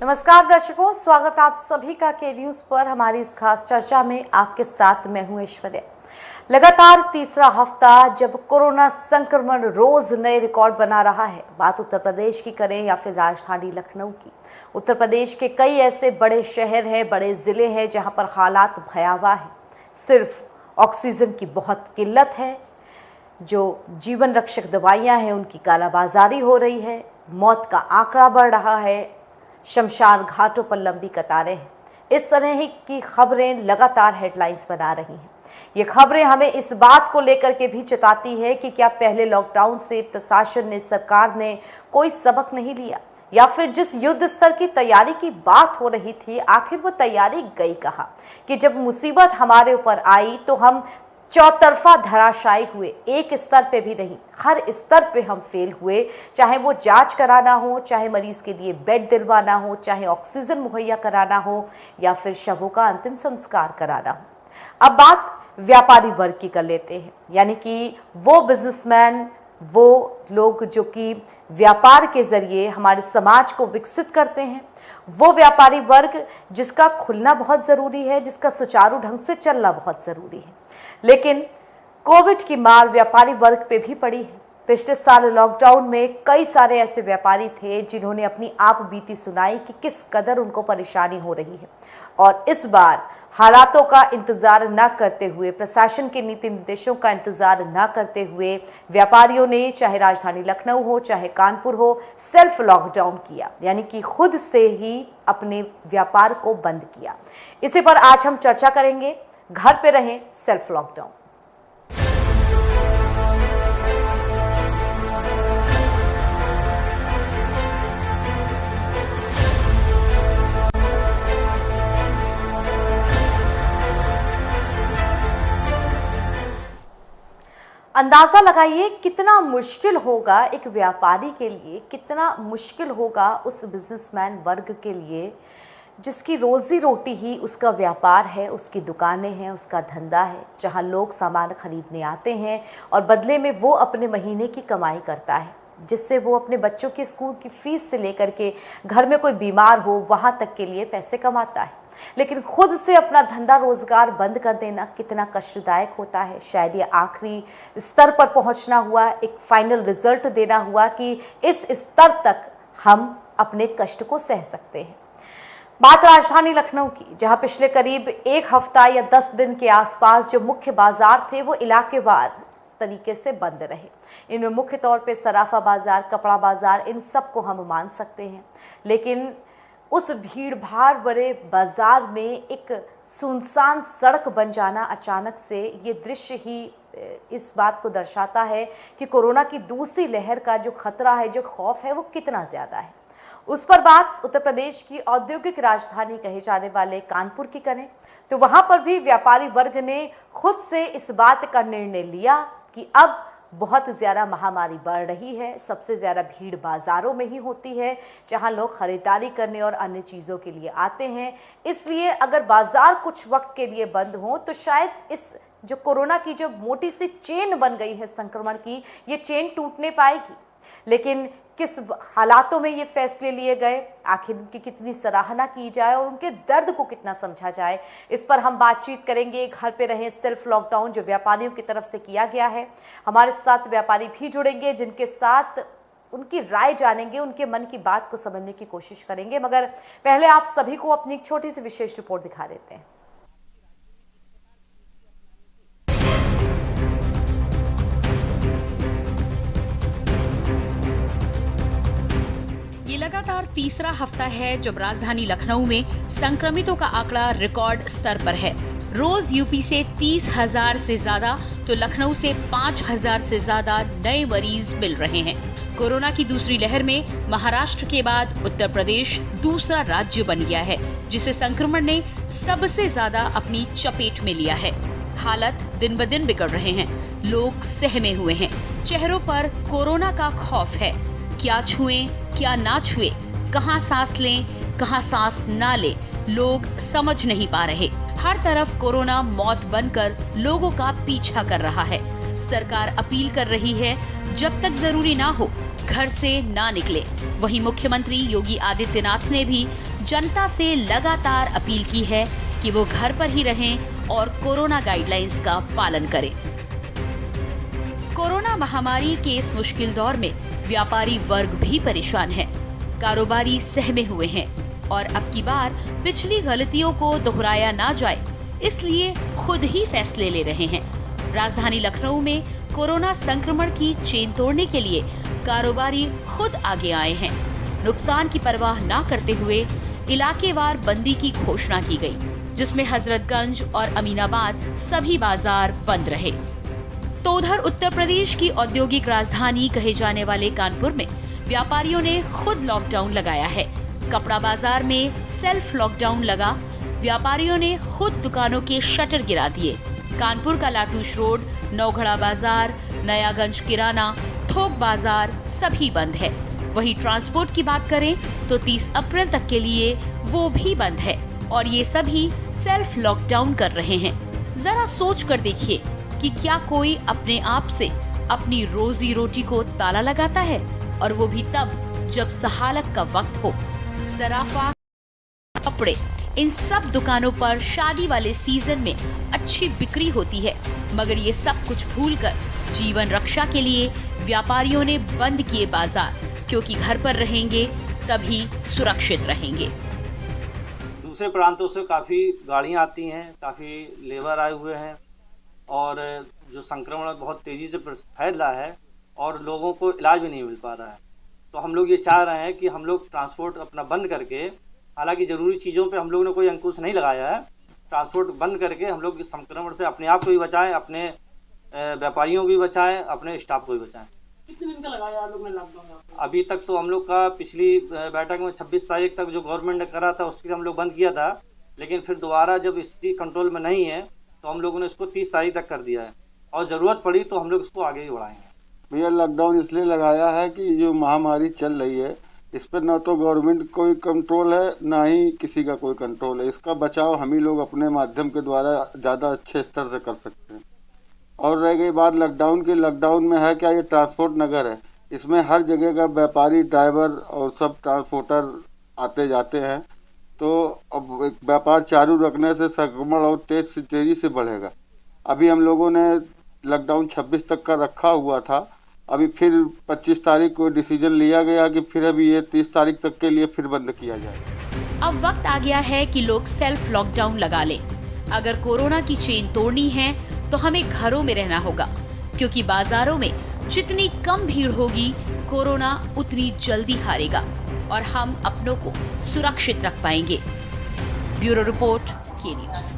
नमस्कार दर्शकों, स्वागत आप सभी का के न्यूज पर। हमारी इस खास चर्चा में आपके साथ मैं हूं ऐश्वर्या। लगातार तीसरा हफ्ता जब कोरोना संक्रमण रोज नए रिकॉर्ड बना रहा है, बात उत्तर प्रदेश की करें या फिर राजधानी लखनऊ की। उत्तर प्रदेश के कई ऐसे बड़े शहर हैं, बड़े जिले हैं जहां पर हालात भयावह है। सिर्फ ऑक्सीजन की बहुत किल्लत है, जो जीवन रक्षक दवाइयां हैं उनकी कालाबाजारी हो रही है, मौत का आंकड़ा बढ़ रहा है, शमशान घाटों पर लंबी कतारें हैं। इस तरह की खबरें लगातार हेडलाइंस बना रही हैं। ये खबरें हमें इस बात को लेकर के भी चेताती है कि क्या पहले लॉकडाउन से प्रशासन ने, सरकार ने कोई सबक नहीं लिया, या फिर जिस युद्ध स्तर की तैयारी की बात हो रही थी, आखिर वो तैयारी गई कहाँ? कि जब मुसीबत हमारे ऊपर आई तो हम चौतरफा धराशायी हुए। एक स्तर पे भी नहीं, हर स्तर पे हम फेल हुए। चाहे वो जांच कराना हो, चाहे मरीज के लिए बेड दिलवाना हो, चाहे ऑक्सीजन मुहैया कराना हो, या फिर शवों का अंतिम संस्कार कराना हो। अब बात व्यापारी वर्ग की कर लेते हैं, यानी कि वो बिजनेसमैन, वो लोग जो कि व्यापार के जरिए हमारे समाज को विकसित करते हैं, वो व्यापारी वर्ग जिसका खुलना बहुत ज़रूरी है, जिसका सुचारू ढंग से चलना बहुत ज़रूरी है। लेकिन कोविड की मार व्यापारी वर्ग पे भी पड़ी है। पिछले साल लॉकडाउन में कई सारे ऐसे व्यापारी थे जिन्होंने अपनी आप बीती सुनाई कि किस कदर उनको परेशानी हो रही है। और इस बार हालातों का इंतजार न करते हुए, प्रशासन के नीति निर्देशों का इंतजार न करते हुए व्यापारियों ने, चाहे राजधानी लखनऊ हो चाहे कानपुर हो, सेल्फ लॉकडाउन किया, यानी कि खुद से ही अपने व्यापार को बंद किया। इसी पर आज हम चर्चा करेंगे। घर पे रहें, सेल्फ लॉकडाउन। अंदाजा लगाइए कितना मुश्किल होगा एक व्यापारी के लिए, कितना मुश्किल होगा उस बिजनेसमैन वर्ग के लिए जिसकी रोजी रोटी ही उसका व्यापार है, उसकी दुकानें हैं, उसका धंधा है, जहां लोग सामान खरीदने आते हैं और बदले में वो अपने महीने की कमाई करता है, जिससे वो अपने बच्चों की स्कूल की फीस से लेकर के घर में कोई बीमार हो वहां तक के लिए पैसे कमाता है। लेकिन खुद से अपना धंधा रोजगार बंद कर देना कितना कष्टदायक होता है। शायद ये आखिरी स्तर पर पहुंचना हुआ, एक फाइनल रिजल्ट देना हुआ कि इस स्तर तक हम अपने कष्ट को सह सकते हैं। बात राजधानी लखनऊ की, जहां पिछले करीब एक हफ्ता या 10 दिन के आसपास जो मुख्य बाजार थे वो इलाकेवार तरीके से बंद रहे। इनमें मुख्य तौर पे सराफा बाजार, कपड़ा बाजार, इन सब को हम मान सकते हैं। लेकिन उस भीड़ भाड़ बड़े बाजार में एक सुनसान सड़क बन जाना अचानक से, ये दृश्य ही इस बात को दर्शाता है कि कोरोना की दूसरी लहर का जो खतरा है, जो खौफ है, वो कितना ज़्यादा है। उस पर बात उत्तर प्रदेश की औद्योगिक राजधानी कहे जाने वाले कानपुर की करें तो वहां पर भी व्यापारी वर्ग ने खुद से इस बात का निर्णय लिया कि अब बहुत ज़्यादा महामारी बढ़ रही है। सबसे ज़्यादा भीड़ बाज़ारों में ही होती है, जहां लोग ख़रीदारी करने और अन्य चीज़ों के लिए आते हैं। इसलिए अगर बाज़ार कुछ वक्त के लिए बंद हो तो शायद इस जो कोरोना की जो मोटी सी चेन बन गई है संक्रमण की, ये चेन टूटने पाएगी। लेकिन किस हालातों में ये फैसले लिए गए, आखिर उनकी कितनी सराहना की जाए और उनके दर्द को कितना समझा जाए, इस पर हम बातचीत करेंगे। घर पे रहें, सेल्फ लॉकडाउन जो व्यापारियों की तरफ से किया गया है, हमारे साथ व्यापारी भी जुड़ेंगे जिनके साथ उनकी राय जानेंगे, उनके मन की बात को समझने की कोशिश करेंगे। मगर पहले आप सभी को अपनी एक छोटी सी विशेष रिपोर्ट दिखा देते हैं। ये लगातार तीसरा हफ्ता है जब राजधानी लखनऊ में संक्रमितों का आंकड़ा रिकॉर्ड स्तर पर है। रोज यूपी से 30,000 से ज्यादा तो लखनऊ से 5,000 से ज्यादा नए मरीज मिल रहे हैं। कोरोना की दूसरी लहर में महाराष्ट्र के बाद उत्तर प्रदेश दूसरा राज्य बन गया है, जिसे संक्रमण ने सबसे ज्यादा अपनी चपेट में लिया है। हालत दिन ब दिन बिगड़ रहे हैं, लोग सहमे हुए हैं, चेहरों पर कोरोना का खौफ है। क्या छुएं, क्या ना छुएं, कहां सांस लें, कहां सांस ना लें, लोग समझ नहीं पा रहे। हर तरफ कोरोना मौत बनकर लोगों का पीछा कर रहा है। सरकार अपील कर रही है, जब तक जरूरी ना हो घर से ना निकले। वहीं मुख्यमंत्री योगी आदित्यनाथ ने भी जनता से लगातार अपील की है कि वो घर पर ही रहें और कोरोना गाइडलाइंस का पालन करें। कोरोना महामारी के इस मुश्किल दौर में व्यापारी वर्ग भी परेशान है, कारोबारी सहमे हुए हैं और अब की बार पिछली गलतियों को दोहराया ना जाए, इसलिए खुद ही फैसले ले रहे हैं। राजधानी लखनऊ में कोरोना संक्रमण की चेन तोड़ने के लिए कारोबारी खुद आगे आए हैं। नुकसान की परवाह ना करते हुए इलाकेवार बंदी की घोषणा की गई, जिसमें हजरतगंज और अमीनाबाद सभी बाजार बंद रहे। तो उधर उत्तर प्रदेश की औद्योगिक राजधानी कहे जाने वाले कानपुर में व्यापारियों ने खुद लॉकडाउन लगाया है। कपड़ा बाजार में सेल्फ लॉकडाउन लगा, व्यापारियों ने खुद दुकानों के शटर गिरा दिए। कानपुर का लाटूश रोड, नौगढ़ा बाजार, नयागंज किराना, थोक बाजार सभी बंद है। वहीं ट्रांसपोर्ट की बात करें तो 30 अप्रैल तक के लिए वो भी बंद है और ये सभी सेल्फ लॉकडाउन कर रहे हैं। जरा सोच कर देखिए कि क्या कोई अपने आप से अपनी रोजी रोटी को ताला लगाता है, और वो भी तब जब सहालत का वक्त हो। सराफा, कपड़े, इन सब दुकानों पर शादी वाले सीजन में अच्छी बिक्री होती है, मगर ये सब कुछ भूलकर जीवन रक्षा के लिए व्यापारियों ने बंद किए बाजार, क्योंकि घर पर रहेंगे तभी सुरक्षित रहेंगे। दूसरे प्रांतों से काफ़ी गाड़ियां आती हैं, काफ़ी लेबर आए हुए हैं और जो संक्रमण बहुत तेज़ी से फैल रहा है और लोगों को इलाज भी नहीं मिल पा रहा है। तो हम लोग ये चाह रहे हैं कि हम लोग ट्रांसपोर्ट अपना बंद करके, हालांकि ज़रूरी चीज़ों पे हम लोग ने कोई अंकुश नहीं लगाया है, ट्रांसपोर्ट बंद करके हम लोग इस संक्रमण से अपने आप को भी बचाएं, अपने व्यापारियों को भी बचाएं, अपने स्टाफ को भी बचाएं। कितने दिन का लगाया आप लोग ने लॉकडाउन? अभी तक तो हम लोग का पिछली बैठक में 26 तारीख तक जो गवर्नमेंट ने करा था उसके हम लोग बंद किया था, लेकिन फिर दोबारा जब स्थिति कंट्रोल में नहीं है तो हम लोगों ने इसको 30 तारीख तक कर दिया है और ज़रूरत पड़ी तो हम लोग इसको आगे ही बढ़ाएंगे। भैया लॉकडाउन इसलिए लगाया है कि जो महामारी चल रही है इस पर न तो गवर्नमेंट कोई कंट्रोल है, ना ही किसी का कोई कंट्रोल है। इसका बचाव हम ही लोग अपने माध्यम के द्वारा ज़्यादा अच्छे स्तर से कर सकते हैं। और रह गई बात लॉकडाउन की, लॉकडाउन में है क्या, ये ट्रांसपोर्ट नगर है, इसमें हर जगह का व्यापारी, ड्राइवर और सब ट्रांसपोर्टर आते जाते हैं, तो अब एक व्यापार चालू रखने से संक्रमण और तेजी से बढ़ेगा। अभी हम लोगों ने लॉकडाउन 26 तक का रखा हुआ था, अभी फिर 25 तारीख को डिसीजन लिया गया कि फिर अभी ये 30 तारीख तक के लिए फिर बंद किया जाए। अब वक्त आ गया है कि लोग सेल्फ लॉकडाउन लगा लें। अगर कोरोना की चेन तोड़नी है तो हमें घरों में रहना होगा, क्योंकि बाजारों में जितनी कम भीड़ होगी कोरोना उतनी जल्दी हारेगा और हम अपनों को सुरक्षित रख पाएंगे। ब्यूरो रिपोर्ट, के न्यूज़।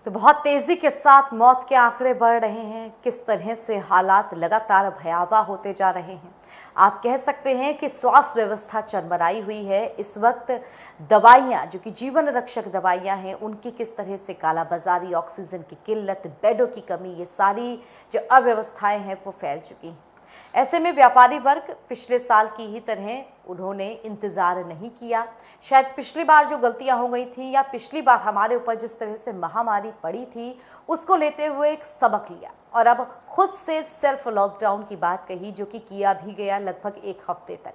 तो बहुत तेजी के साथ मौत के आंकड़े बढ़ रहे हैं, किस तरह से हालात लगातार भयावह होते जा रहे हैं। आप कह सकते हैं कि स्वास्थ्य व्यवस्था चरमराई हुई है। इस वक्त दवाइयाँ जो कि जीवन रक्षक दवाइयाँ हैं उनकी किस तरह से कालाबाजारी, ऑक्सीजन की किल्लत, बेडों की कमी, ये सारी जो अव्यवस्थाएं हैं वो फैल चुकी हैं। ऐसे में व्यापारी वर्ग पिछले साल की ही तरह उन्होंने इंतज़ार नहीं किया। शायद पिछली बार जो गलतियां हो गई थी या पिछली बार हमारे ऊपर जिस तरह से महामारी पड़ी थी उसको लेते हुए एक सबक लिया और अब खुद से सेल्फ लॉकडाउन की बात कही, जो कि किया भी गया लगभग 1 हफ्ते तक।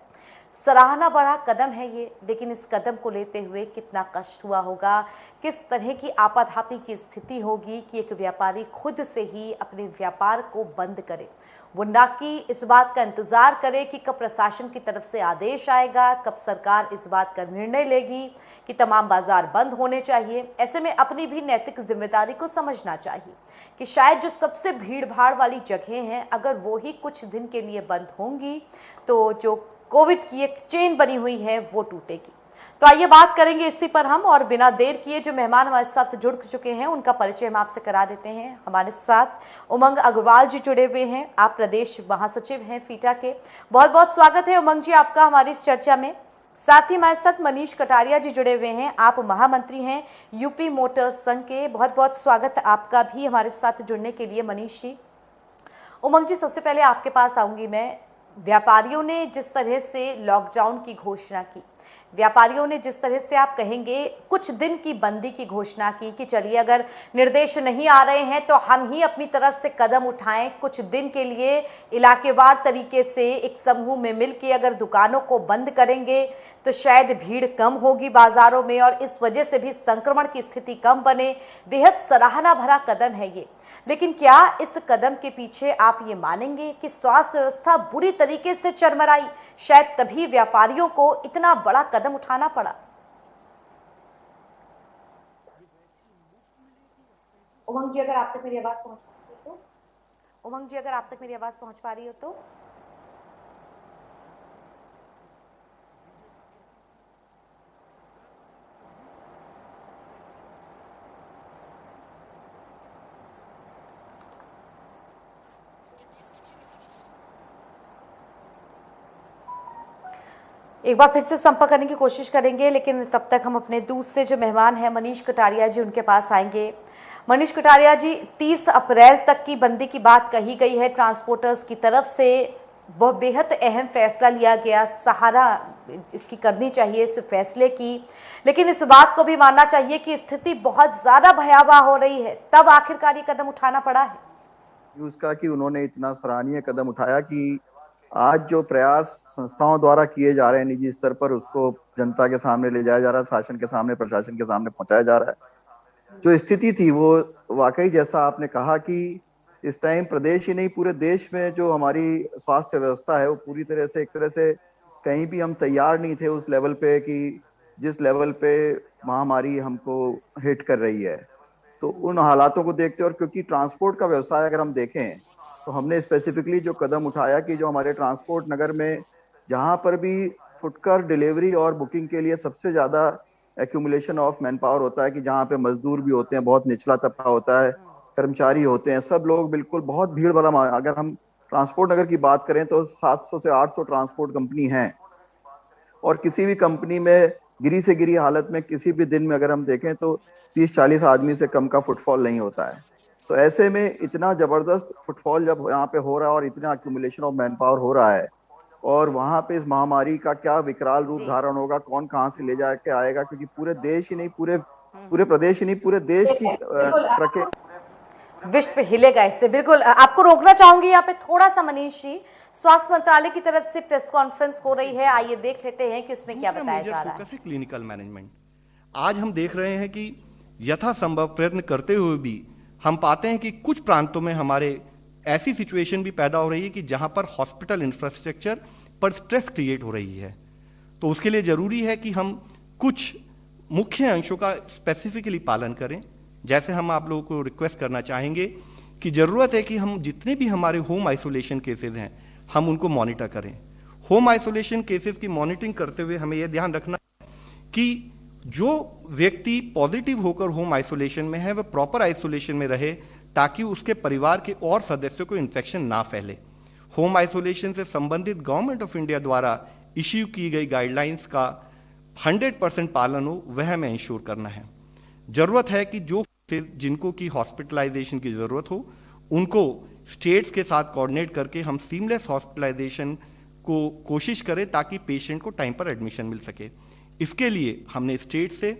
सराहना बड़ा कदम है ये, लेकिन इस कदम को लेते हुए कितना कष्ट हुआ होगा, किस तरह की आपाधापी की स्थिति होगी कि एक व्यापारी खुद से ही अपने व्यापार को बंद करे, वो ना कि इस बात का इंतज़ार करे कि कब प्रशासन की तरफ से आदेश आएगा, कब सरकार इस बात का निर्णय लेगी कि तमाम बाजार बंद होने चाहिए। ऐसे में अपनी भी नैतिक जिम्मेदारी को समझना चाहिए कि शायद जो सबसे भीड़ भाड़ वाली जगहें हैं अगर वो ही कुछ दिन के लिए बंद होंगी तो जो कोविड की एक चेन बनी हुई है वो टूटेगी। तो आइए बात करेंगे इसी पर हम, और बिना देर किए जो मेहमान हमारे साथ जुड़ चुके हैं उनका परिचय हम आपसे करा देते हैं। हमारे साथ उमंग अग्रवाल जी जुड़े हुए हैं, आप प्रदेश महासचिव हैं फीटा के। बहुत बहुत स्वागत है उमंग जी आपका हमारी इस चर्चा में। साथ ही हमारे साथ मनीष कटारिया जी जुड़े हुए हैं, आप महामंत्री हैं यूपी मोटर संघ के। बहुत बहुत स्वागत आपका भी हमारे साथ जुड़ने के लिए मनीष जी। उमंग जी, सबसे पहले आपके पास आऊंगी मैं। व्यापारियों ने जिस तरह से लॉकडाउन की घोषणा की, व्यापारियों ने जिस तरह से आप कहेंगे कुछ दिन की बंदी की घोषणा की कि चलिए अगर निर्देश नहीं आ रहे हैं तो हम ही अपनी तरफ से कदम उठाएं, कुछ दिन के लिए इलाकेवार तरीके से एक समूह में मिलकर अगर दुकानों को बंद करेंगे तो शायद भीड़ कम होगी बाजारों में और इस वजह से भी संक्रमण की स्थिति कम बने। बेहद सराहना भरा कदम है ये, लेकिन क्या इस कदम के पीछे आप ये मानेंगे कि स्वास्थ्य व्यवस्था बुरी तरीके से चरमराई, शायद तभी व्यापारियों को इतना बड़ा कदम उठाना पड़ा? उमंग जी, अगर आप तक मेरी आवाज पहुंच पा रही हो तो उमंग जी, अगर आप तक मेरी आवाज पहुंच पा रही हो तो एक बार फिर से संपर्क करने की कोशिश करेंगे, लेकिन तब तक हम अपने दूसरे जो मेहमान हैं मनीष कटारिया जी, उनके पास आएंगे। मनीष कटारिया जी, 30 अप्रैल तक की बंदी की बात कही गई है ट्रांसपोर्टर्स की तरफ से, वह बेहद अहम फैसला लिया गया, सहारा इसकी करनी चाहिए इस फैसले की, लेकिन इस बात को भी मानना चाहिए कि स्थिति बहुत ज़्यादा भयावह हो रही है, तब आखिरकार ये कदम उठाना पड़ा है। उसका कि उन्होंने इतना सराहनीय कदम उठाया कि आज जो प्रयास संस्थाओं द्वारा किए जा रहे हैं निजी स्तर पर, उसको जनता के सामने ले जाया जा रहा है, शासन के सामने, प्रशासन के सामने पहुंचाया जा रहा है। जो स्थिति थी वो वाकई जैसा आपने कहा कि इस टाइम प्रदेश ही नहीं पूरे देश में जो हमारी स्वास्थ्य व्यवस्था है वो पूरी तरह से, एक तरह से कहीं भी हम तैयार नहीं थे उस लेवल पे कि जिस लेवल पे महामारी हमको हिट कर रही है। तो उन हालातों को देखते और क्योंकि ट्रांसपोर्ट का व्यवसाय अगर हम देखें तो हमने स्पेसिफिकली जो कदम उठाया कि जो हमारे ट्रांसपोर्ट नगर में जहां पर भी फुटकर डिलीवरी और बुकिंग के लिए सबसे ज्यादा एक्यूमुलेशन ऑफ मैन पावर होता है, कि जहां पे मजदूर भी होते हैं, बहुत निचला तबका होता है, कर्मचारी होते हैं, सब लोग बिल्कुल बहुत भीड़ वाला। अगर हम ट्रांसपोर्ट नगर की बात करें तो 700 से 800 ट्रांसपोर्ट कंपनी हैं और किसी भी कंपनी में गिरी से गिरी हालत में किसी भी दिन में अगर हम देखें तो 30-40 आदमी से कम का फुटफॉल नहीं होता है। तो ऐसे में इतना जबरदस्त फुटफॉल जब यहाँ पे हो रहा है और इतना एक्यूमुलेशन ऑफ मैन पावर हो रहा है और वहाँ पे इस महामारी का क्या विकराल रूप धारण होगा, कौन कहाँ से ले जाके आएगा, क्योंकि पूरे देश ही नहीं, पूरे प्रदेश ही नहीं, पूरे देश की विश्व हिलेगा इससे। बिल्कुल आपको रोकना चाहूंगी यहाँ पे थोड़ा सा मनीष जी, स्वास्थ्य मंत्रालय की तरफ से प्रेस कॉन्फ्रेंस हो रही है, आइए देख लेते हैं कि उसमें क्या बताया जा रहा है। क्लिनिकल मैनेजमेंट आज हम देख रहे हैं कि यथासंभव प्रयत्न करते हुए भी हम पाते हैं कि कुछ प्रांतों में हमारे ऐसी सिचुएशन भी पैदा हो रही है कि जहां पर हॉस्पिटल इंफ्रास्ट्रक्चर पर स्ट्रेस क्रिएट हो रही है। तो उसके लिए जरूरी है कि हम कुछ मुख्य अंशों का स्पेसिफिकली पालन करें। जैसे हम आप लोगों को रिक्वेस्ट करना चाहेंगे कि जरूरत है कि हम जितने भी हमारे होम आइसोलेशन केसेस हैं हम उनको मॉनिटर करें। होम आइसोलेशन केसेस की मॉनिटरिंग करते हुए हमें यह ध्यान रखना कि जो व्यक्ति पॉजिटिव होकर होम आइसोलेशन में है वह प्रॉपर आइसोलेशन में रहे ताकि उसके परिवार के और सदस्यों को इन्फेक्शन ना फैले। होम आइसोलेशन से संबंधित गवर्नमेंट ऑफ इंडिया द्वारा इश्यू की गई गाइडलाइंस का 100% पालन हो वह हमें इंश्योर करना है। जरूरत है कि जो जिनको की हॉस्पिटलाइजेशन की जरूरत हो उनको स्टेट्स के साथ कोऑर्डिनेट करके हम सीमलेस हॉस्पिटलाइजेशन को कोशिश करें ताकि पेशेंट को टाइम पर एडमिशन मिल सके। इसके लिए हमने स्टेट से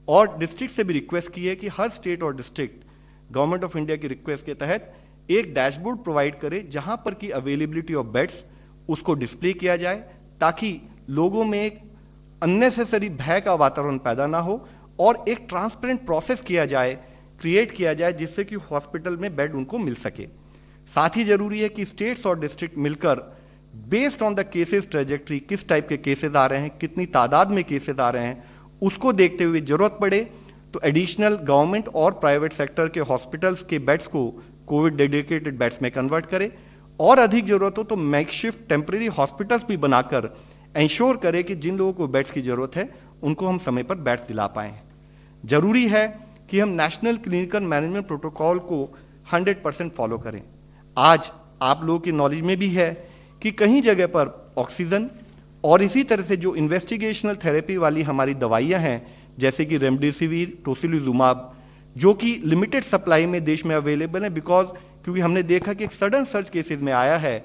और डिस्ट्रिक्ट से भी रिक्वेस्ट की है कि हर स्टेट और डिस्ट्रिक्ट गवर्नमेंट ऑफ इंडिया की रिक्वेस्ट के तहत एक डैशबोर्ड प्रोवाइड करे जहां पर की अवेलेबिलिटी ऑफ बेड्स उसको डिस्प्ले किया जाए ताकि लोगों में एक अननेसेसरी भय का वातावरण पैदा ना हो और एक ट्रांसपेरेंट प्रोसेस क्रिएट किया जाए जिससे कि हॉस्पिटल में बेड उनको मिल सके। साथ ही जरूरी है कि स्टेट्स और डिस्ट्रिक्ट मिलकर based on the cases trajectory, किस टाइप के केसेस आ रहे हैं, कितनी तादाद में केसेस आ रहे हैं, उसको देखते हुए जरूरत पड़े तो एडिशनल गवर्नमेंट और प्राइवेट सेक्टर के हॉस्पिटल्स के बेड्स को कोविड डेडिकेटेड बेड्स में कन्वर्ट करे और अधिक जरूरत हो तो मेकशिफ्ट टेम्परेरी हॉस्पिटल्स भी बनाकर इंश्योर करे कि जिन लोगों को बेड्स की जरूरत है उनको हम समय पर बेड्स दिला पाएं। जरूरी है कि हम नेशनल क्लिनिकल मैनेजमेंट प्रोटोकॉल को 100% फॉलो करें। आज आप लोगों की नॉलेज में भी है कि कहीं जगह पर ऑक्सीजन और इसी तरह से जो इन्वेस्टिगेशनल थेरेपी वाली हमारी दवाइयां हैं जैसे कि रेमडेसिविर, टोसिलिजुमाब, जो कि लिमिटेड सप्लाई में देश में अवेलेबल है क्योंकि हमने देखा कि एक सडन सर्च केसेस में आया है।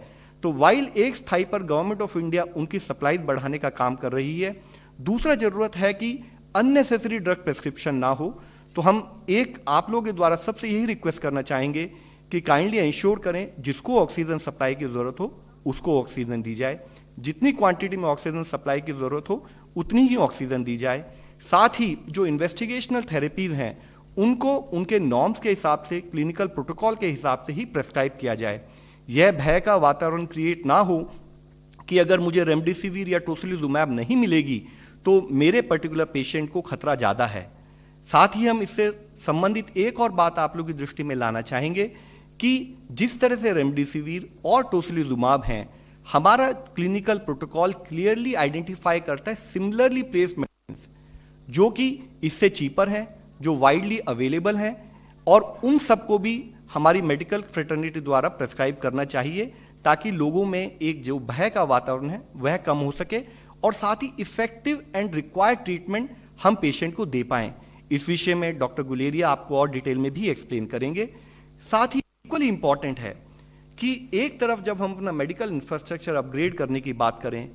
तो वाइल एक स्थाई पर गवर्नमेंट ऑफ इंडिया उनकी सप्लाई बढ़ाने का काम कर रही है, दूसरा जरूरत है कि अननेसेसरी ड्रग प्रेस्क्रिप्शन ना हो। तो हम आप लोगों के द्वारा सबसे यही रिक्वेस्ट करना चाहेंगे कि काइंडली इंश्योर करें जिसको ऑक्सीजन सप्लाई की जरूरत हो उसको ऑक्सीजन दी जाए, जितनी क्वांटिटी में ऑक्सीजन सप्लाई की जरूरत हो उतनी ही ऑक्सीजन दी जाए। साथ ही जो इन्वेस्टिगेशनल थेरेपीज हैं उनको उनके नॉर्म्स के हिसाब से, क्लिनिकल प्रोटोकॉल के हिसाब से ही प्रेस्क्राइब किया जाए। यह भय का वातावरण क्रिएट ना हो कि अगर मुझे रेमडेसिविर या टोसिलिजुमैब नहीं मिलेगी तो मेरे पर्टिकुलर पेशेंट को खतरा ज्यादा है। साथ ही हम इससे संबंधित एक और बात आप लोगों की दृष्टि में लाना चाहेंगे कि जिस तरह से रेमडेसिविर और टोसिलिजुमैब हैं, हमारा क्लिनिकल प्रोटोकॉल क्लियरली आइडेंटिफाई करता है सिमिलरली प्लेस्ड मेडिसिन जो कि इससे चीपर है, जो वाइडली अवेलेबल है, और उन सबको भी हमारी मेडिकल फ्रेटर्निटी द्वारा प्रेस्क्राइब करना चाहिए ताकि लोगों में एक जो भय का वातावरण है वह कम हो सके और साथ ही इफेक्टिव एंड रिक्वायर्ड ट्रीटमेंट हम पेशेंट को दे पाएं। इस विषय में डॉक्टर गुलेरिया आपको और डिटेल में भी एक्सप्लेन करेंगे। साथ ही इक्वली इंपॉर्टेंट है कि एक तरफ जब हम अपना मेडिकल इंफ्रास्ट्रक्चर अपग्रेड करने की बात करें,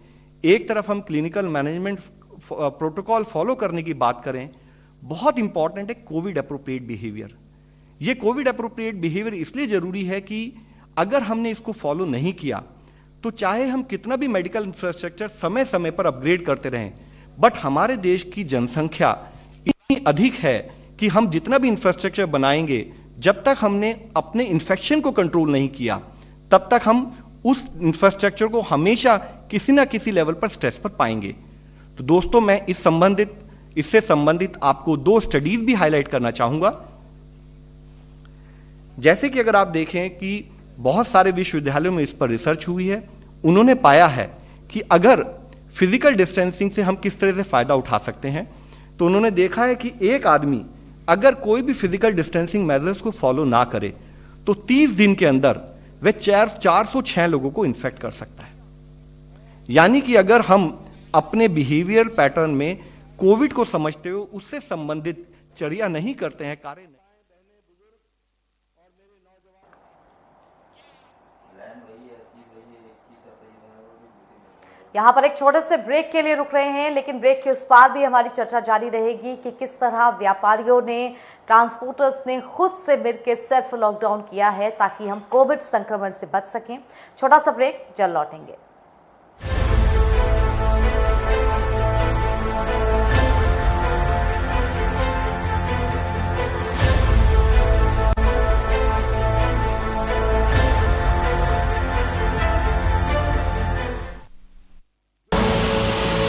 एक तरफ हम क्लिनिकल मैनेजमेंट प्रोटोकॉल फॉलो करने की बात करें, बहुत इंपॉर्टेंट है कोविड अप्रोप्रिएट बिहेवियर। यह कोविड अप्रोप्रिएट बिहेवियर इसलिए जरूरी है कि अगर हमने इसको फॉलो नहीं किया तो चाहे हम कितना भी मेडिकल इंफ्रास्ट्रक्चर समय समय पर अपग्रेड करते रहें, बट हमारे देश की जनसंख्या इतनी अधिक है कि हम जितना भी इंफ्रास्ट्रक्चर बनाएंगे, जब तक हमने अपने इन्फेक्शन को कंट्रोल नहीं किया तब तक हम उस इंफ्रास्ट्रक्चर को हमेशा किसी ना किसी लेवल पर स्ट्रेस पर पाएंगे। तो दोस्तों, मैं इससे संबंधित आपको 2 स्टडीज भी हाईलाइट करना चाहूंगा। जैसे कि अगर आप देखें कि बहुत सारे विश्वविद्यालयों में इस पर रिसर्च हुई है, उन्होंने पाया है कि अगर फिजिकल डिस्टेंसिंग से हम किस तरह से फायदा उठा सकते हैं, तो उन्होंने देखा है कि एक आदमी अगर कोई भी फिजिकल डिस्टेंसिंग मेजर्स को फॉलो ना करे तो 30 दिन के अंदर वह 406 लोगों को इन्फेक्ट कर सकता है। यानी कि अगर हम अपने बिहेवियर पैटर्न में कोविड को समझते हुए उससे संबंधित चर्या नहीं करते हैं, कार्य नहीं। यहाँ पर एक छोटे से ब्रेक के लिए रुक रहे हैं, लेकिन ब्रेक के उस पार भी हमारी चर्चा जारी रहेगी कि किस तरह व्यापारियों ने, ट्रांसपोर्टर्स ने खुद से मिलकर सेल्फ लॉकडाउन किया है ताकि हम कोविड संक्रमण से बच सकें। छोटा सा ब्रेक, जल्द लौटेंगे।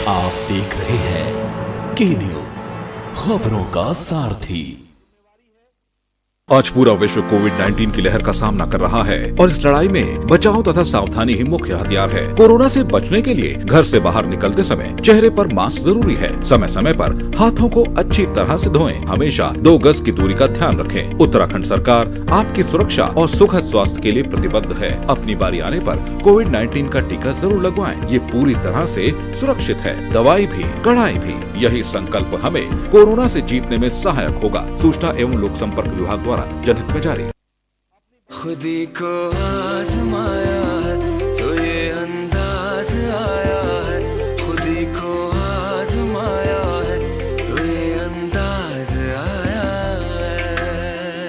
आप देख रहे हैं के न्यूज, खबरों का सारथी। आज पूरा विश्व कोविड-19 की लहर का सामना कर रहा है और इस लड़ाई में बचाव तथा सावधानी ही मुख्य हथियार है। कोरोना से बचने के लिए घर से बाहर निकलते समय चेहरे पर मास्क जरूरी है। समय समय पर हाथों को अच्छी तरह से धोएं। हमेशा 2 गज की दूरी का ध्यान रखें। उत्तराखंड सरकार आपकी सुरक्षा और सुखद स्वास्थ्य के लिए प्रतिबद्ध है। अपनी बारी आने पर कोविड-19 का टीका जरूर लगवाएं। ये पूरी तरह से सुरक्षित है। दवाई भी, कड़ाई भी, यही संकल्प हमें कोरोना से जीतने में सहायक होगा। सूचना एवं लोक संपर्क विभाग द्वारा जनहित में जारी। खुदी को आजमाया है तो ये अंदाज आया है, खुदी को आजमाया है तो ये अंदाज आया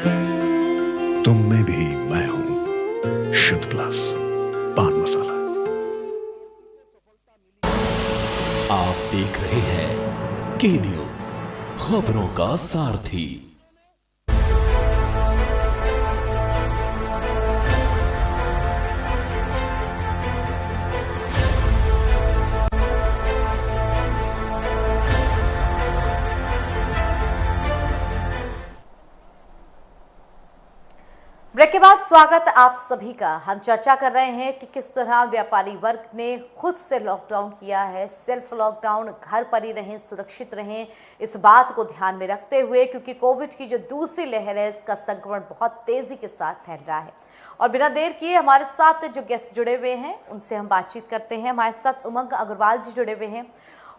है। तुम में भी मैं हूं, शुद्ध प्लस पान मसाला। आप देख रहे हैं के न्यूज, खबरों का सारथी। ब्रेक के बाद स्वागत आप सभी का। हम चर्चा कर रहे हैं कि किस तरह व्यापारी वर्ग ने खुद से लॉकडाउन किया है, सेल्फ लॉकडाउन, घर पर ही रहें, सुरक्षित रहें, इस बात को ध्यान में रखते हुए, क्योंकि कोविड की जो दूसरी लहर है इसका संक्रमण बहुत तेजी के साथ फैल रहा है। और बिना देर किए हमारे साथ जो गेस्ट जुड़े हुए हैं उनसे हम बातचीत करते हैं। हमारे साथ उमंग अग्रवाल जी जुड़े हुए हैं।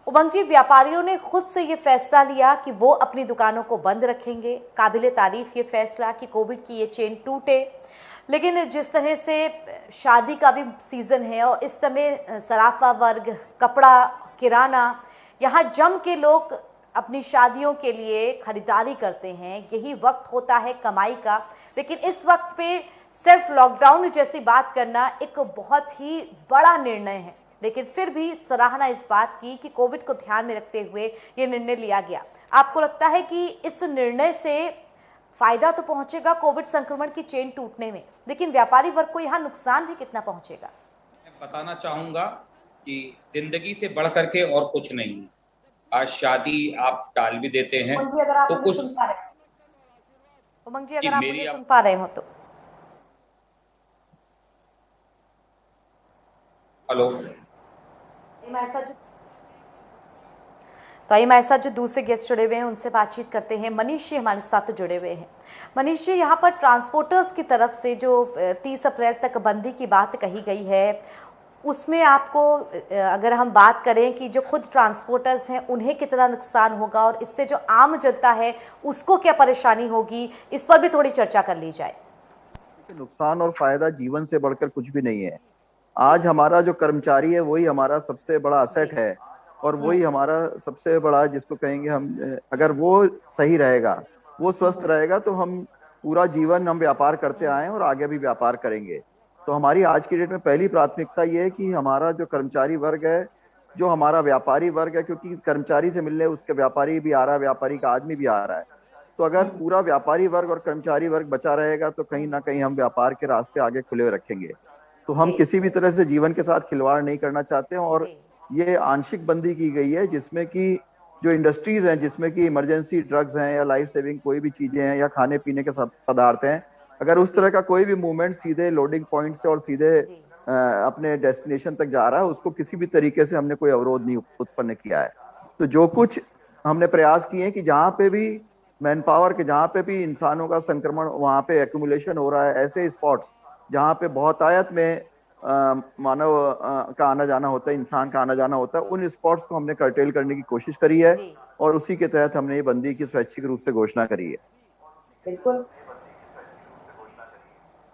उमंग जी, व्यापारियों ने खुद से ये फैसला लिया कि वो अपनी दुकानों को बंद रखेंगे। काबिले तारीफ ये फैसला कि कोविड की ये चेन टूटे, लेकिन जिस तरह से शादी का भी सीजन है और इस समय सराफा वर्ग, कपड़ा, किराना, यहाँ जम के लोग अपनी शादियों के लिए खरीदारी करते हैं, यही वक्त होता है कमाई का। लेकिन इस वक्त पे सिर्फ लॉकडाउन जैसी बात करना एक बहुत ही बड़ा निर्णय है, लेकिन फिर भी सराहना इस बात की कि कोविड को ध्यान में रखते हुए ये निर्णय लिया गया। आपको लगता है कि इस निर्णय से फायदा तो पहुंचेगा कोविड संक्रमण की चेन टूटने में, लेकिन व्यापारी वर्ग को यहाँ नुकसान भी कितना पहुंचेगा? मैं बताना चाहूंगा कि जिंदगी से बढ़ करके और कुछ नहीं है। आज शादी आप टाल भी देते हैं तो कुछ उमंग जी, अगर आप मुझे सुन पा रहे हो तो हेलो। तो आइए हमारे साथ जो दूसरे गेस्ट जुड़े हुए हैं उनसे बातचीत करते हैं। मनीष जी हमारे साथ जुड़े हुए हैं। मनीष जी, यहाँ पर ट्रांसपोर्टर्स की तरफ से जो 30 अप्रैल तक बंदी की बात कही गई है, उसमें आपको अगर हम बात करें कि जो खुद ट्रांसपोर्टर्स हैं उन्हें कितना नुकसान होगा और इससे जो आम जनता है उसको क्या परेशानी होगी, इस पर भी थोड़ी चर्चा कर ली जाए। नुकसान और फायदा जीवन से बढ़कर कुछ भी नहीं है। आज हमारा जो कर्मचारी है वही हमारा सबसे बड़ा असेट है और वही हमारा सबसे बड़ा, जिसको कहेंगे हम, अगर वो सही रहेगा, वो स्वस्थ रहेगा तो हम पूरा जीवन हम व्यापार करते आए और आगे भी व्यापार करेंगे। तो हमारी आज की डेट में पहली प्राथमिकता ये है कि हमारा जो कर्मचारी वर्ग है, जो हमारा व्यापारी वर्ग है, क्योंकि कर्मचारी से मिलने उसके व्यापारी भी आ रहा है, व्यापारी का आदमी भी आ रहा है। तो अगर पूरा व्यापारी वर्ग और कर्मचारी वर्ग बचा रहेगा तो कहीं ना कहीं हम व्यापार के रास्ते आगे खुले रखेंगे। तो हम किसी भी तरह से जीवन के साथ खिलवाड़ नहीं करना चाहते हैं। और ये आंशिक बंदी की गई है जिसमें कि जो इंडस्ट्रीज हैं, जिसमें कि इमरजेंसी ड्रग्स हैं या लाइफ सेविंग कोई भी चीजें हैं या खाने पीने के सब पदार्थ हैं, अगर उस तरह का कोई भी मूवमेंट सीधे लोडिंग पॉइंट से और सीधे अपने डेस्टिनेशन तक जा रहा है, उसको किसी भी तरीके से हमने कोई अवरोध नहीं उत्पन्न किया है। तो जो कुछ हमने प्रयास किए हैं कि जहाँ पे भी मैन पावर के, जहाँ पे भी इंसानों का संक्रमण, वहाँ पे एक्यूमुलेशन हो रहा है, ऐसे स्पॉट्स जहाँ पे बहुतायत में मानव का आना जाना होता है, इंसान का आना जाना होता है, उन स्पॉट्स को हमने कर्टेल करने की कोशिश करी है और उसी के तहत हमने ये बंदी की स्वैच्छिक रूप से घोषणा करी है। बिल्कुल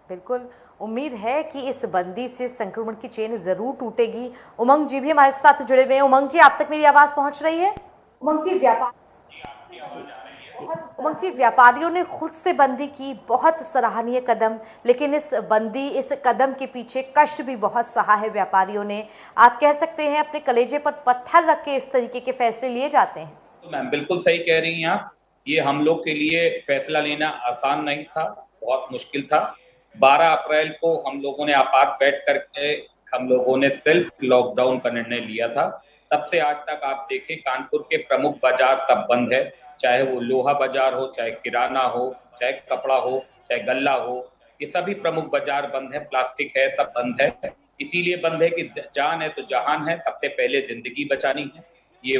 बिल्कुल, उम्मीद है कि इस बंदी से संक्रमण की चेन जरूर टूटेगी। उमंग जी भी हमारे साथ जुड़े हुए हैं। उमंग जी, आप तक मेरी आवाज पहुंच रही है? उमंग जी, व्यापारियों ने खुद से बंदी की, बहुत सराहनीय कदम, लेकिन इस कदम के पीछे कष्ट भी बहुत सहा है व्यापारियों ने। आप कह सकते हैं अपने कलेजे पर पत्थर रख के इस तरीके के फैसले लिए जाते हैं। तो मैम बिल्कुल सही कह रही हैं आप। ये हम लोग के लिए फैसला लेना आसान नहीं था, बहुत मुश्किल था। 12 अप्रैल को हम लोगों ने आपात बैठ करके हम लोगों ने सेल्फ लॉकडाउन का निर्णय लिया था। तब से आज तक आप देखें, कानपुर के प्रमुख बाजार सब बंद है, चाहे वो लोहा बाजार हो, चाहे किराना हो, चाहे कपड़ा हो, चाहे गल्ला हो, ये सभी प्रमुख बाजार बंद है। प्लास्टिक है, सब बंद है। इसीलिए बंद है कि जान है तो जहान है, सबसे पहले जिंदगी बचानी है। ये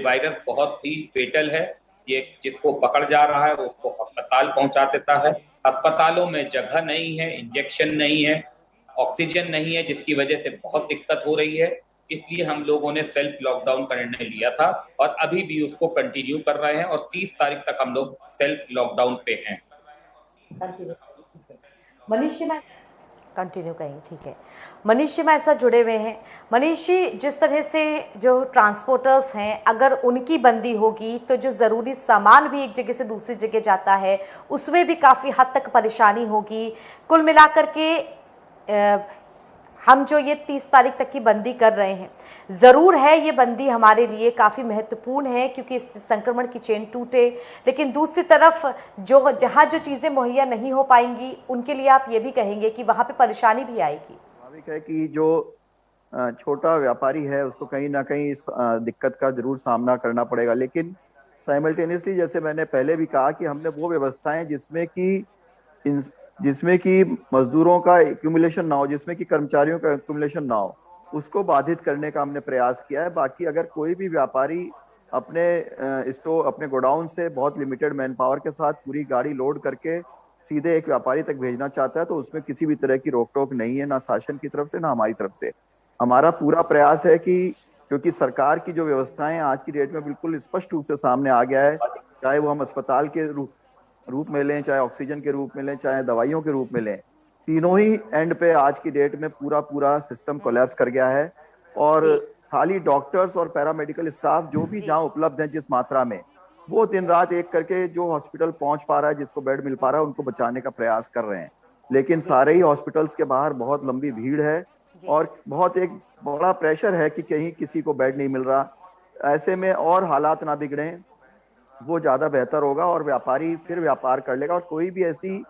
वायरस बहुत ही फेटल है। ये जिसको पकड़ जा रहा है वो उसको अस्पताल पहुंचा देता है। अस्पतालों में जगह नहीं है, इंजेक्शन नहीं है, ऑक्सीजन नहीं है, जिसकी वजह से बहुत दिक्कत हो रही है। इसलिए हम लोगों ने सेल्फ लॉकडाउन का निर्णय लिया था और अभी भी उसको कंटिन्यू कर रहे हैं और 30 तारीख तक हम लोग सेल्फ लॉकडाउन पे हैं। मनीष जी, मैं कंटिन्यू करेंगे, ठीक है। मनीष जी हमारे साथ जुड़े हुए हैं। मनीष जी, जिस तरह से जो ट्रांसपोर्टर्स हैं, अगर उनकी बंदी होगी तो जो ज़रूरी सामान भी एक जगह से दूसरी जगह जाता है उसमें भी काफ़ी हद तक परेशानी होगी। कुल मिलाकर के हम जो ये 30 तारीख तक की बंदी कर रहे हैं, ज़रूर है ये बंदी हमारे लिए काफ़ी महत्वपूर्ण है क्योंकि इस संक्रमण की चेन टूटे, लेकिन दूसरी तरफ जहाँ जो चीज़ें मुहैया नहीं हो पाएंगी उनके लिए आप ये भी कहेंगे कि वहाँ पे परेशानी भी आएगी। स्वाभाविक है कि जो छोटा व्यापारी है उसको कहीं ना कहीं इस दिक्कत का जरूर सामना करना पड़ेगा, लेकिन साइमल्टेनियसली जैसे मैंने पहले भी कहा कि हमने वो व्यवस्थाएं जिसमें कि मजदूरों का एक्यूमुलेशन ना हो, जिसमें कि कर्मचारियों का एक्यूमुलेशन ना हो, उसको बाधित करने का हमने प्रयास किया है। बाकी अगर कोई भी व्यापारी अपने गोडाउन से बहुत लिमिटेड मैन पावर के साथ पूरी गाड़ी लोड करके सीधे एक व्यापारी तक भेजना चाहता है तो उसमें किसी भी तरह की रोक टोक नहीं है, ना शासन की तरफ से ना हमारी तरफ से। हमारा पूरा प्रयास है कि क्योंकि सरकार की जो व्यवस्थाएं आज की डेट में बिल्कुल स्पष्ट रूप से सामने आ गया है, चाहे वो हम अस्पताल के रूप में लें, चाहे ऑक्सीजन के रूप में लें, चाहे दवाइयों के रूप में लें, तीनों ही एंड पे आज की डेट में पूरा सिस्टम कोलैप्स कर गया है। और खाली डॉक्टर्स और पैरामेडिकल स्टाफ जो भी जहां उपलब्ध हैं जिस मात्रा में, वो दिन रात एक करके जो हॉस्पिटल पहुंच पा रहा है, जिसको बेड मिल पा रहा है, उनको बचाने का प्रयास कर रहे हैं। लेकिन सारे ही हॉस्पिटल्स के बाहर बहुत लंबी भीड़ है और बहुत एक बड़ा प्रेशर है कि कहीं किसी को बेड नहीं मिल रहा। ऐसे में और हालात ना बिगड़े, वो ज्यादा बेहतर होगा और व्यापारी फिर व्यापार कर लेगा। और कोई भी ऐसी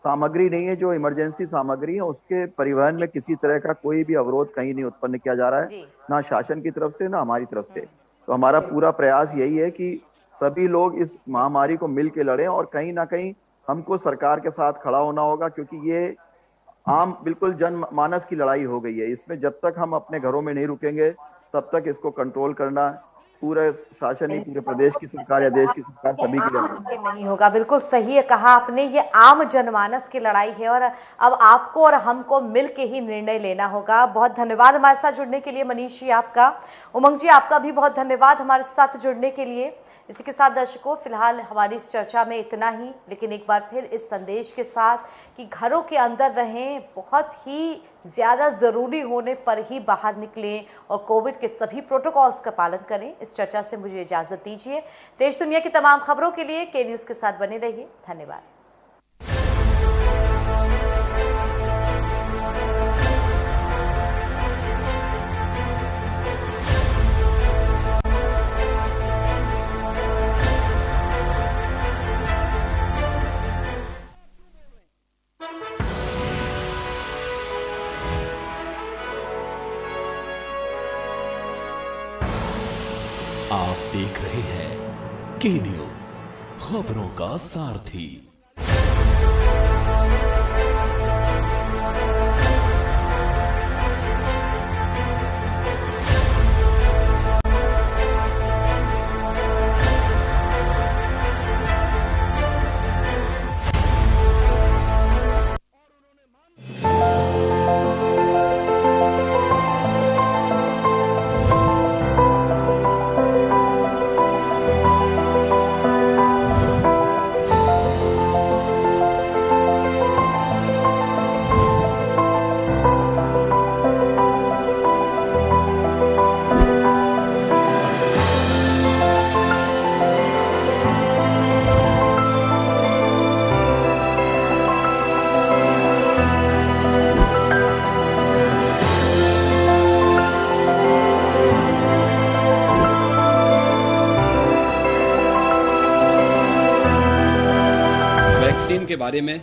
सामग्री नहीं है जो इमरजेंसी सामग्री है, उसके परिवहन में किसी तरह का कोई भी अवरोध कहीं नहीं उत्पन्न किया जा रहा है, ना शासन की तरफ से ना हमारी तरफ से। तो हमारा पूरा प्रयास यही है कि सभी लोग इस महामारी को मिल के लड़ें और कहीं ना कहीं हमको सरकार के साथ खड़ा होना होगा, क्योंकि ये आम बिल्कुल जनमानस की लड़ाई हो गई है। इसमें जब तक हम अपने घरों में नहीं रुकेंगे तब तक इसको कंट्रोल करना पूरे शासन ही, पूरे प्रदेश की सरकार या देश की सरकार सभी के लिए नहीं होगा। बिल्कुल सही है कहा आपने, ये आम जनमानस की लड़ाई है और अब आपको और हमको मिलके ही निर्णय लेना होगा। बहुत धन्यवाद हमारे साथ जुड़ने के लिए मनीष जी आपका। उमंग जी आपका भी बहुत धन्यवाद हमारे साथ जुड़ने के लिए। इसी के साथ दर्शकों फिलहाल हमारी इस चर्चा में इतना ही, लेकिन एक बार फिर इस संदेश के साथ कि घरों के अंदर रहें, बहुत ही ज़्यादा ज़रूरी होने पर ही बाहर निकलें और कोविड के सभी प्रोटोकॉल्स का पालन करें। इस चर्चा से मुझे इजाज़त दीजिए। देश दुनिया की तमाम खबरों के लिए के न्यूज़ के साथ बने रहिए। धन्यवाद। आप देख रहे हैं के न्यूज़, खबरों का सारथी। के बारे में